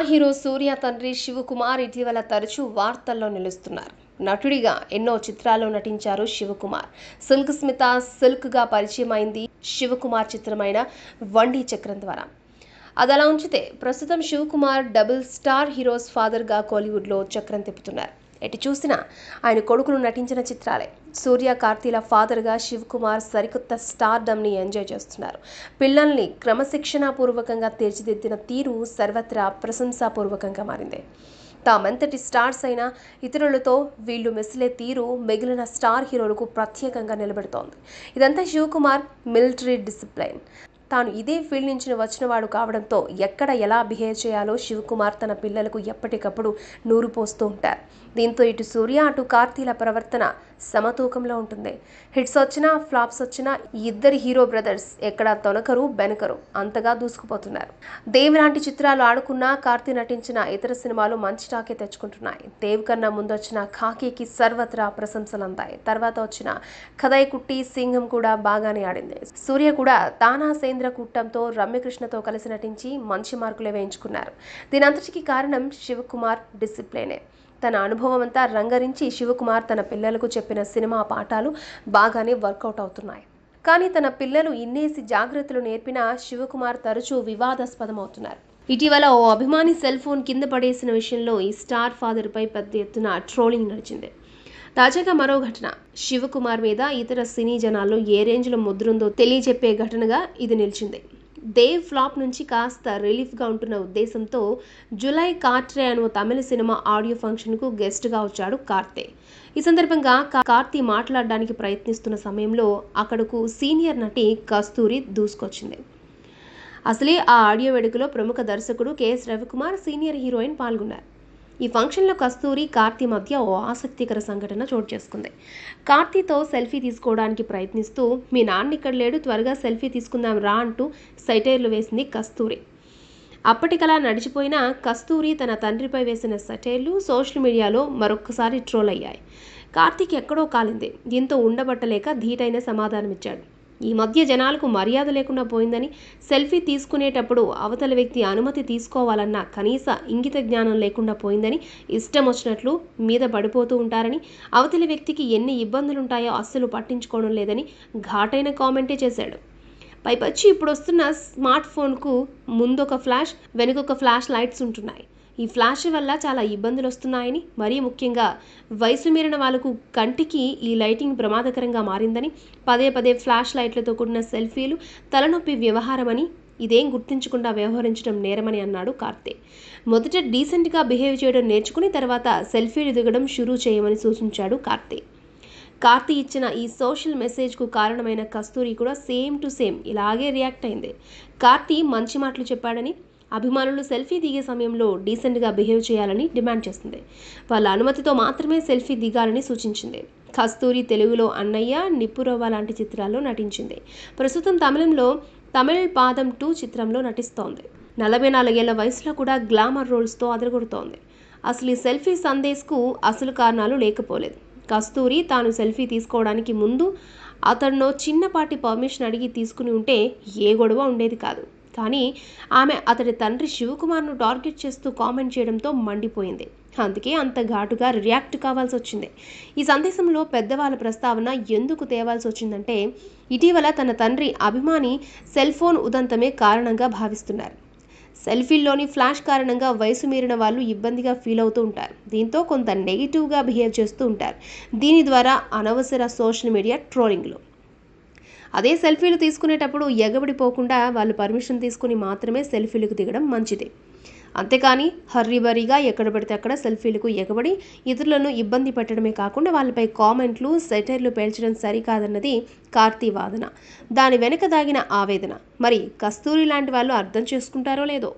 Hero సూర్య తండ్రి శివకుమార్ ఇటీవల తరచూ వార్తల్లో నిలుస్తున్నారు. నటుడిగా ఎన్నో చిత్రాల్లో నటించారు శివకుమార్. సిల్క్ స్మిత సిల్క్గా పరిచయం అయింది శివకుమార్ చిత్రమైన వండి చక్రం ద్వారా. అదలా ఉంచితే ప్రస్తుతం శివకుమార్ డబుల్ స్టార్ హీరోస్ ఫాదర్గా కోలీవుడ్లో చక్రం తిప్పుతున్నారు. ఎటు చూసినా ఆయన కొడుకులు నటించిన చిత్రాలే. సూర్య కార్తీల ఫాదర్గా శివకుమార్ సరికొత్త స్టార్డమ్ని ఎంజాయ్ చేస్తున్నారు. పిల్లల్ని క్రమశిక్షణాపూర్వకంగా తీర్చిదిద్దిన తీరు సర్వత్రా ప్రశంసాపూర్వకంగా మారింది. తామెంతటి స్టార్స్ అయినా ఇతరులతో వీళ్ళు మెసిలే తీరు మిగిలిన స్టార్ హీరోలకు ప్రత్యేకంగా నిలబెడుతోంది. ఇదంతా శివకుమార్ మిలిటరీ డిసిప్లైన్. తాను ఇదే ఫీల్డ్ నుంచి వచ్చినవాడు కావడంతో ఎక్కడ ఎలా బిహేవ్ చేయాలో శివకుమార్ తన పిల్లలకు ఎప్పటికప్పుడు నూరు పోస్తూ ఉంటారు. దీంతో ఇటు సూర్య అటు కార్తీల ప్రవర్తన సమతూకంలో ఉంటుంది. హిట్స్ వచ్చినా ఫ్లాప్స్ వచ్చినా ఈ ఇద్దరి హీరో బ్రదర్స్ ఎక్కడా తొనకరు బెనకరు, అంతగా దూసుకుపోతున్నారు. దేవ్ లాంటి చిత్రాలు ఆడుకున్నా కార్తీ నటించిన ఇతర సినిమాలు మంచి టాకే తెచ్చుకుంటున్నాయి. దేవ్ కన్నా ముందొచ్చిన ఖాకీకి సర్వత్రా ప్రశంసలు అందాయి. తర్వాత వచ్చిన ఖదై కుట్టి సింహం కూడా బాగానే ఆడింది. సూర్య కూడా తానా సేంద్ర కూటంతో రమ్యకృష్ణతో కలిసి నటించి మంచి మార్కులే వేయించుకున్నారు. దీనంతటికీ కారణం శివకుమార్ డిసిప్లినే. తన అనుభవం అంతా రంగరించి శివకుమార్ తన పిల్లలకు చెప్పిన సినిమా పాఠాలు బాగానే వర్కౌట్ అవుతున్నాయి. కానీ తన పిల్లలు ఇన్నేసి జాగ్రత్తలు నేర్పినా శివకుమార్ తరచూ వివాదాస్పదమవుతున్నారు. ఇటీవల ఓ అభిమాని సెల్ ఫోన్ కింద పడేసిన విషయంలో ఈ స్టార్ ఫాదర్పై పెద్ద ఎత్తున ట్రోలింగ్ నడిచింది. తాజాగా మరో ఘటన శివకుమార్ మీద ఇతర సినీ జనాల్లో ఏ రేంజ్లో ముద్రుందో తెలియజెప్పే ఘటనగా ఇది నిలిచింది. దేవ్ ఫ్లాప్ నుంచి కాస్త రిలీఫ్గా ఉంటున్న ఉద్దేశంతో జులై కార్ట్రే అనే తమిళ సినిమా ఆడియో ఫంక్షన్కు గెస్ట్గా వచ్చాడు కార్తీ. ఈ సందర్భంగా కార్తీ మాట్లాడడానికి ప్రయత్నిస్తున్న సమయంలో అక్కడకు సీనియర్ నటి కస్తూరి దూసుకొచ్చింది. అసలే ఆ ఆడియో వేడుకలో ప్రముఖ దర్శకుడు కెఎస్ రవికుమార్, సీనియర్ హీరోయిన్ పాల్గొన్నారు. ఈ ఫంక్షన్లో కస్తూరి కార్తీ మధ్య ఓ ఆసక్తికర సంఘటన చోటు చేసుకుంది. కార్తీతో సెల్ఫీ తీసుకోవడానికి ప్రయత్నిస్తూ మీ నాన్న ఇక్కడ లేడు, త్వరగా సెల్ఫీ తీసుకుందాం రా అంటూ సెటైర్లు వేసింది కస్తూరి. అప్పటికలా నడిచిపోయిన కస్తూరి తన తండ్రిపై వేసిన సెటైర్లు సోషల్ మీడియాలో మరొక్కసారి ట్రోల్ అయ్యాయి. కార్తీకి ఎక్కడో కాలింది. దీంతో ఉండబట్టలేక ధీటైన సమాధానమిచ్చాడు. ఈ మధ్య జనాలకు మర్యాద లేకుండా పోయిందని, సెల్ఫీ తీసుకునేటప్పుడు అవతల వ్యక్తి అనుమతి తీసుకోవాలన్న కనీస ఇంగిత జ్ఞానం లేకుండా పోయిందని, ఇష్టం వచ్చినట్లు మీద పడిపోతూ ఉంటారని, అవతలి వ్యక్తికి ఎన్ని ఇబ్బందులుంటాయో అస్సలు పట్టించుకోవడం లేదని ఘాటైన కామెంటే చేశాడు. పైపచ్చి ఇప్పుడు వస్తున్న స్మార్ట్ ఫోన్కు ముందొక ఫ్లాష్, వెనుకొక ఫ్లాష్ లైట్స్ ఉంటున్నాయి. ఈ ఫ్లాష్ వల్ల చాలా ఇబ్బందులు వస్తున్నాయని, మరీ ముఖ్యంగా వయసు మీరిన వాళ్లకు కంటికి ఈ లైటింగ్ ప్రమాదకరంగా మారిందని, పదే పదే ఫ్లాష్ లైట్లతో కూడిన సెల్ఫీలు తలనొప్పి వ్యవహారమని, ఇదేం గుర్తించకుండా వ్యవహరించడం నేరమని అన్నాడు కార్తీ. మొదట డీసెంట్గా బిహేవ్ చేయడం నేర్చుకుని తర్వాత సెల్ఫీలు దిగడం షురూ చేయమని సూచించాడు కార్తీ. కార్తీ ఇచ్చిన ఈ సోషల్ మెసేజ్కు కారణమైన కస్తూరి కూడా సేమ్ టు సేమ్ ఇలాగే రియాక్ట్ అయింది. కార్తీ మంచి మాటలు చెప్పాడని, అభిమానులు సెల్ఫీ దిగే సమయంలో డీసెంట్గా బిహేవ్ చేయాలని డిమాండ్ చేసింది. వాళ్ళ అనుమతితో మాత్రమే సెల్ఫీ దిగాలని సూచించింది. కస్తూరి తెలుగులో అన్నయ్య, నిప్పురవ్వ లాంటి చిత్రాల్లో నటించింది. ప్రస్తుతం తమిళంలో తమిళ్ పాదం 2 చిత్రంలో నటిస్తోంది. 44 ఏళ్ల వయసులో కూడా గ్లామర్ రోల్స్తో అదరగొడుతోంది. అసలు ఈ సెల్ఫీ సందేశ్కు అసలు కారణాలు లేకపోలేదు. కస్తూరి తాను సెల్ఫీ తీసుకోవడానికి ముందు అతడినో చిన్నపాటి పర్మిషన్ అడిగి తీసుకుని ఉంటే ఏ గొడవ ఉండేది కాదు. కానీ ఆమె అతడి తండ్రి శివకుమార్ను టార్గెట్ చేస్తూ కామెంట్ చేయడంతో మండిపోయింది. అందుకే అంత ఘాటుగా రియాక్ట్ కావాల్సి వచ్చింది. ఈ సందేశంలో పెద్దవాళ్ళ ప్రస్తావన ఎందుకు తేవాల్సి వచ్చిందంటే, ఇటీవల తన తండ్రి అభిమాని సెల్ ఫోన్ ఉదంతమే కారణంగా భావిస్తున్నారు. సెల్ఫీల్లోని ఫ్లాష్ కారణంగా వయసు మీరిన వాళ్ళు ఇబ్బందిగా ఫీల్ అవుతూ ఉంటారు. దీంతో కొంత నెగిటివ్గా బిహేవ్ చేస్తూ ఉంటారు. దీని ద్వారా అనవసర సోషల్ మీడియా ట్రోలింగ్లు. అదే సెల్ఫీలు తీసుకునేటప్పుడు ఎగబడిపోకుండా వాళ్ళు పర్మిషన్ తీసుకుని మాత్రమే సెల్ఫీలకు దిగడం మంచిది. అంతేకాని హర్రీబరీగా ఎక్కడ పడితే అక్కడ సెల్ఫీలకు ఎగబడి ఇతరులను ఇబ్బంది పెట్టడమే కాకుండా వాళ్ళపై కామెంట్లు, సెటైర్లు పేల్చడం సరికాదన్నది కార్తీ వాదన. దాని వెనుక దాగిన ఆవేదన మరి కస్తూరి లాంటి వాళ్ళు అర్థం చేసుకుంటారో లేదో.